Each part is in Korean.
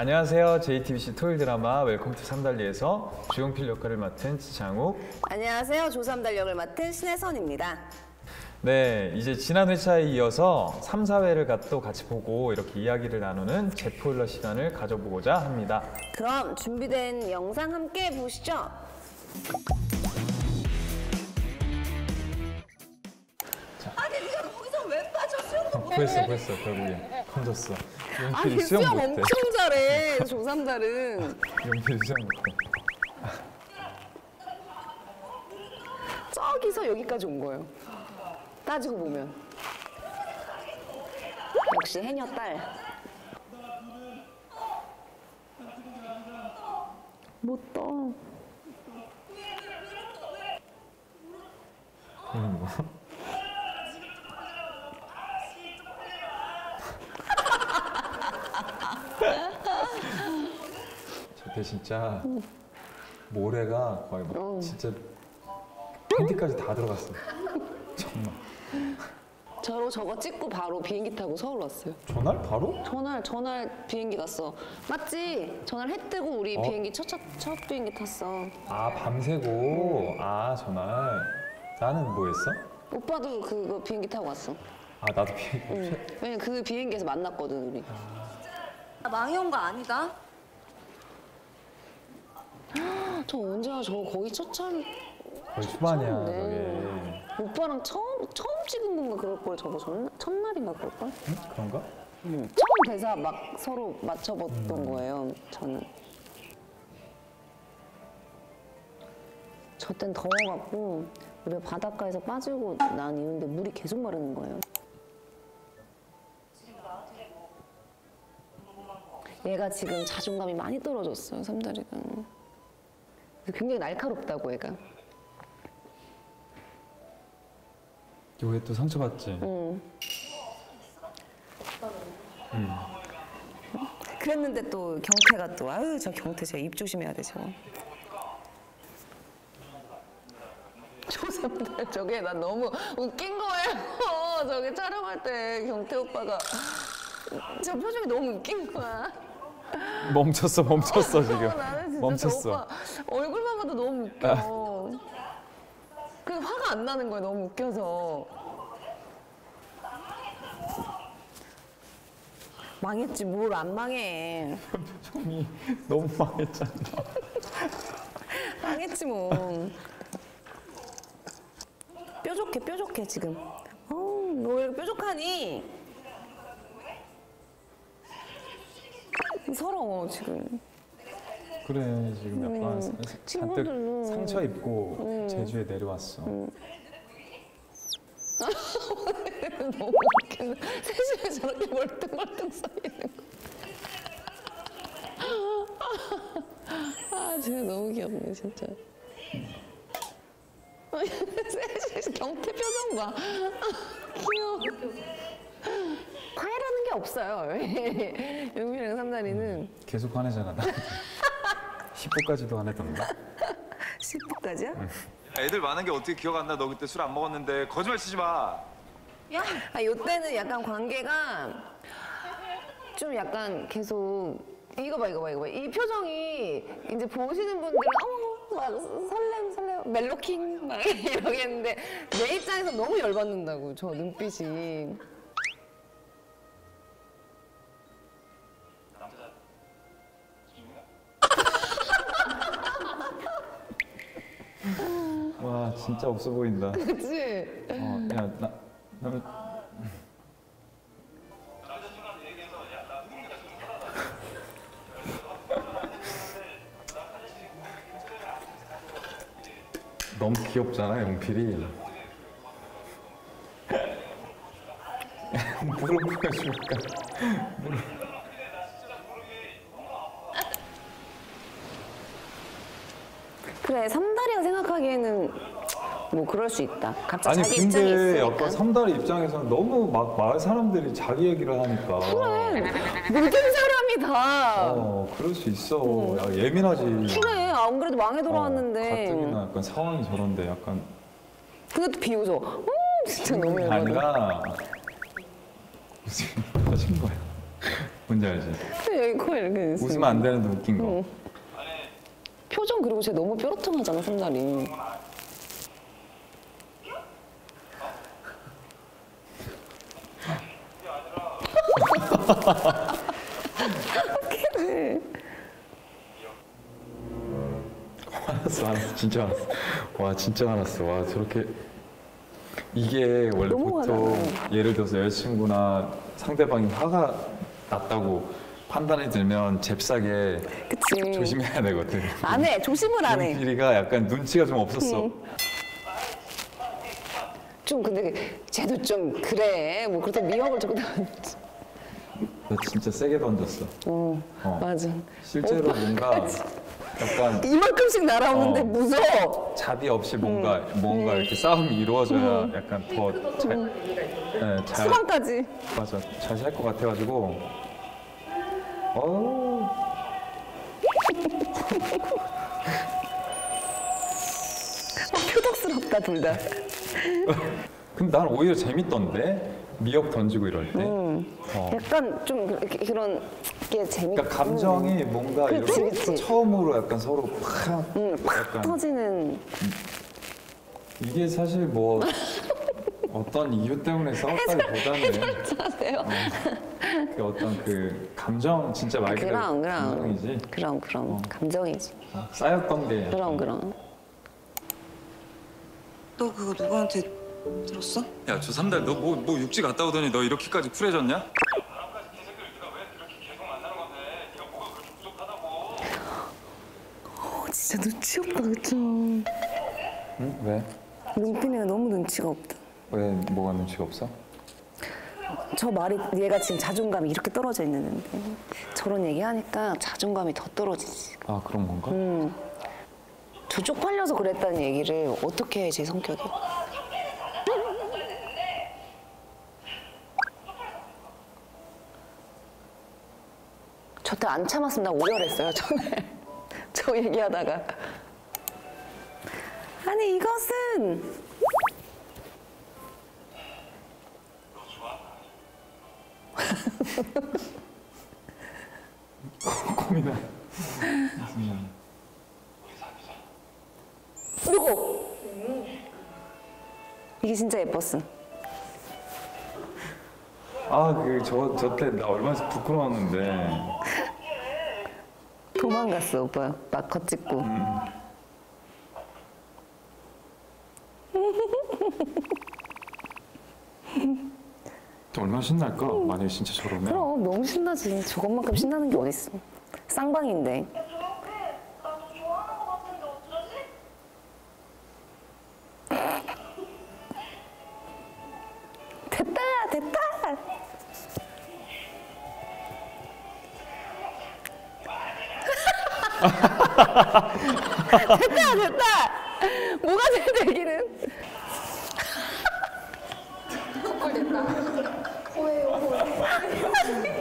안녕하세요. JTBC 토요일 드라마 웰컴 투 삼달리에서 주용필 역할을 맡은 지장욱. 안녕하세요. 조삼달 역을 맡은 신혜선입니다. 네, 이제 지난 회차에 이어서 3, 4회를 또 같이 보고 이렇게 이야기를 나누는 재포일러 시간을 가져보고자 합니다. 그럼 준비된 영상 함께 보시죠. 아니 네가 거기서 왜 빠져? 수영도 못해. 구했어. 결국에 건졌어. 아니 용필이 수영 못해. 엄청 잘해. 조삼달은. 용필이 수영 못해. 저기서 여기까지 온 거예요. 따지고 보면. 역시 해녀 딸. 못 떠. 뭐? 저때 진짜 모래가 거의 막 진짜 팬티까지 다 들어갔어. 정말. 저거 찍고 바로 비행기 타고 서울 왔어요. 전날 바로? 전날 비행기 갔어. 맞지? 전날 해 뜨고 우리 비행기 첫 비행기 탔어. 아 밤새고. 아 전날. 나는 뭐 했어? 오빠도 그거 비행기 타고 왔어. 아 나도 비행기. 왜냐면 그 비행기에서 만났거든 우리. 망이 온 거 아니다. 저 언제야? 저 거의 첫 촬영. 거의 초반이야 네. 저게. 오빠랑 처음 찍은 건가 그럴 걸. 저거 첫날인가 그럴 걸. 응? 그런가? 처음 대사 막 서로 맞춰봤던 거예요. 저는. 저 땐 더워갖고 우리가 바닷가에서 빠지고 난 이후인데 물이 계속 마르는 거예요. 얘가 지금 자존감이 많이 떨어졌어요. 삼다리가. 굉장히 날카롭다고 얘가. 요게 또 상처받지? 그랬는데 또 경태가 또 아유 저 경태 저 입 조심해야 돼 저거. 조삼달 저게 난 너무 웃긴 거예요. 저게 촬영할 때 경태 오빠가 저 표정이 너무 웃긴 거야. 멈췄어 지금. 나는 진짜 멈췄어. 저 오빠 얼굴만 봐도 너무 웃겨. 그 화가 안 나는 거야. 너무 웃겨서. 망했지 뭘 안 망해. 표정이 너무 망했잖아. 망했지 뭐. 뾰족해 지금. 너 왜 이렇게 뾰족하니? 서러워 지금. 그래 지금 약간 잔뜩 친구들도. 상처 입고 제주에 내려왔어. 너무 웃겨. 셋이 저렇게 멀뚱멀뚱 서 있는 거. 아 진짜 너무 귀엽네 진짜. 셋이 경태 표정 봐. 귀여워. 화해라는 게 없어요. 용민이랑 삼다리는. 계속 화내잖아 나. 10부까지도 화내던가. 10부까지야? 애들 많은 게 어떻게 기억 안 나? 너 그때 술 안 먹었는데 거짓말 치지 마. 야, 요때는 약간 관계가 좀 약간 계속 이거 봐. 이 표정이 이제 보시는 분들은 막 설렘 멜로킹 막 이러겠는데 내 입장에서 너무 열받는다고 저 눈빛이. 와 진짜 없어 보인다. 그치? 나는 너무 귀엽잖아 용필이. 무릎 보여줄까? 그래 삼다리가 생각하기에는 뭐 그럴 수 있다. 갑자기 아니 자기 입장이 근데 있으니까. 약간 삼다리 입장에서는 너무 막 마을 사람들이 자기 얘기를 하니까. 모든 사람이 다. 그럴 수 있어. 야, 예민하지. 그래 안 그래도 망해 돌아왔는데. 가뜩이나 약간 상황이 저런데 약간. 근데 또 비웃어. 진짜 너무 열받아. 아니라 무슨 터진 거야. 뭔지 알지? 여기 코에 이렇게 있어. 웃으면 안 되는데 웃긴 거. 표정 그리고 쟤 너무 뾰루통하잖아, 삼다리. 알았어, 진짜 알았어. 와, 진짜 알았어. 와, 저렇게 이게 원래 너무 보통 화나요. 예를 들어서 여자친구나 상대방이 화가 났다고 판단이 들면 잽싸게 그치. 조심해야 되거든. 안 해. 조심을 안 해. 윤필이가 약간 눈치가 좀 없었어. 좀 근데 쟤도 좀 그래. 뭐 그렇다고 미역을 주고 너 진짜 세게 던졌어. 맞아. 실제로 뭔가 약간 이만큼씩 날아오는데 어. 무서워. 자비 없이 뭔가 이렇게 싸움이 이루어져야 약간 잘 수강까지. 맞아 잘 살 것 같아가지고 표독스럽다, 둘 다. 근데 난 오히려 재밌던데 미역 던지고 이럴 때 약간 좀 그런 게 재밌고. 그러니까 감정이 뭔가 그치, 이렇게 그치. 처음으로 약간 서로 팍 약간 터지는. 이게 사실 뭐 어떤 이유 때문에 싸웠다기보다는 하세요. 그 어떤 그 감정 진짜 말 그대로 그럼. 감정이지 그럼. 감정이지. 쌓였던 게 그럼. 너 그거 누구한테 들었어? 야, 저 3달 너 뭐 육지 갔다 오더니 너 이렇게까지 쿨해졌냐? 진짜 눈치 없다, 그쵸? 응? 왜? 용빈이가 너무 눈치가 없다. 왜 뭐가 눈치가 없어? 저 말이 얘가 지금 자존감이 이렇게 떨어져 있는데 저런 얘기하니까 자존감이 더 떨어지지. 아 그런 건가? 저 쪽팔려서 그랬다는 얘기를 어떻게 해, 제 성격이. 저때 안 참았으면 나 오열했어요, 전에. 저 얘기하다가. 아니, 이것은 고민해. 이거 이게 진짜 예뻤음. 저 때 나 얼마나 부끄러웠는데. 도망갔어, 오빠. 막 겉짚고. 또 얼마나 신날까? 만약에 진짜 저러면. 그럼 너무 신나지. 저것만큼 신나는 게 어딨어. 쌍방인데. 됐다. 됐다. 뭐가 돼, 되기는.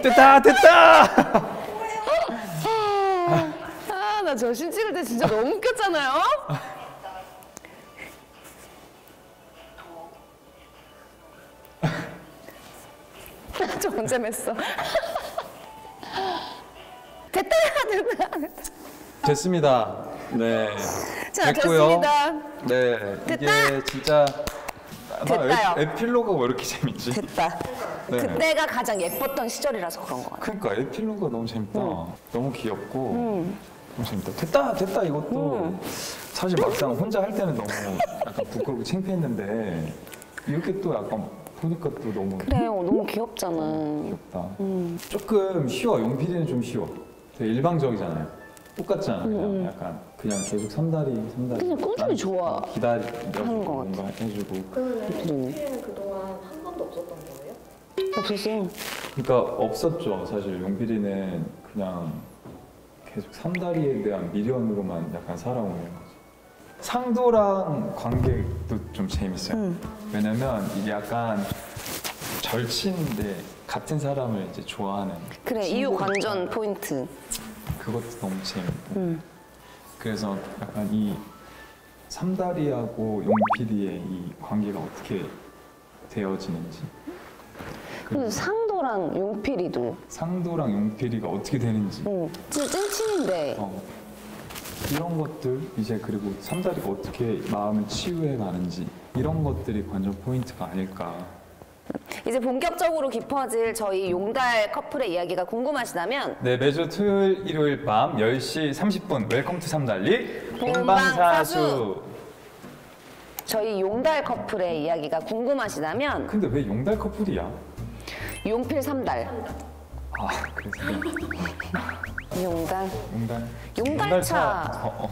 됐다! 나 저 신 찍을 때 진짜 너무 웃겼잖아요? 저 언제 맸어? 됐다. 됐습니다. 네. 자, 됐고요. 됐습니다. 네. 됐다. 이게 진짜 됐다요. 에필로그가 왜 이렇게 재밌지? 됐다. 네. 그때가 가장 예뻤던 시절이라서 그런 것 같아. 그러니까 에필로그가 너무 재밌다. 너무 귀엽고 너무 재밌다. 됐다 이것도 사실 막상 혼자 할 때는 너무 약간 부끄럽고 창피했는데 이렇게 또 약간 보니까 또 너무 그래, 너무 귀엽잖아. 귀엽다. 조금 쉬워. 용필이는 좀 쉬워. 되게 일방적이잖아요. 똑같잖아. 그냥 약간 그냥 계속 삼다리. 그냥 꾸준히 좋아. 기다려서 하는 것 뭔가 해주고. 용필이는 그동안 한 번도 없었던 거예요? 없었어. 그러니까 없었죠. 사실 용필이는 그냥 계속 삼다리에 대한 미련으로만 약간 살아오는 거지. 상도랑 관계도 좀 재밌어요. 왜냐면 이게 약간 절친인데 같은 사람을 이제 좋아하는. 그래, 이유 친구니까 관전 포인트. 그것도 너무 재밌고. 그래서 약간 이 삼다리하고 용필이의 이 관계가 어떻게 되어지는지. 근데 상도 상도랑 용필이도. 상도랑 용필이가 어떻게 되는지 진짜 찐친인데. 이런 것들 이제 그리고 삼다리가 어떻게 마음을 치유해 가는지 이런 것들이 관전 포인트가 아닐까. 이제 본격적으로 깊어질 저희 용달 커플의 이야기가 궁금하시다면 네, 매주 토요일, 일요일 밤 10시 30분 웰컴 투 삼달리 본방사수. 저희 용달 커플의 이야기가 궁금하시다면 근데 왜 용달 커플이야? 용필 삼달. 아, 그래서 용달. 용달차.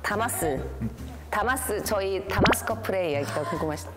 다마스. 저희 다마스 커플의 이야기가 궁금하시다.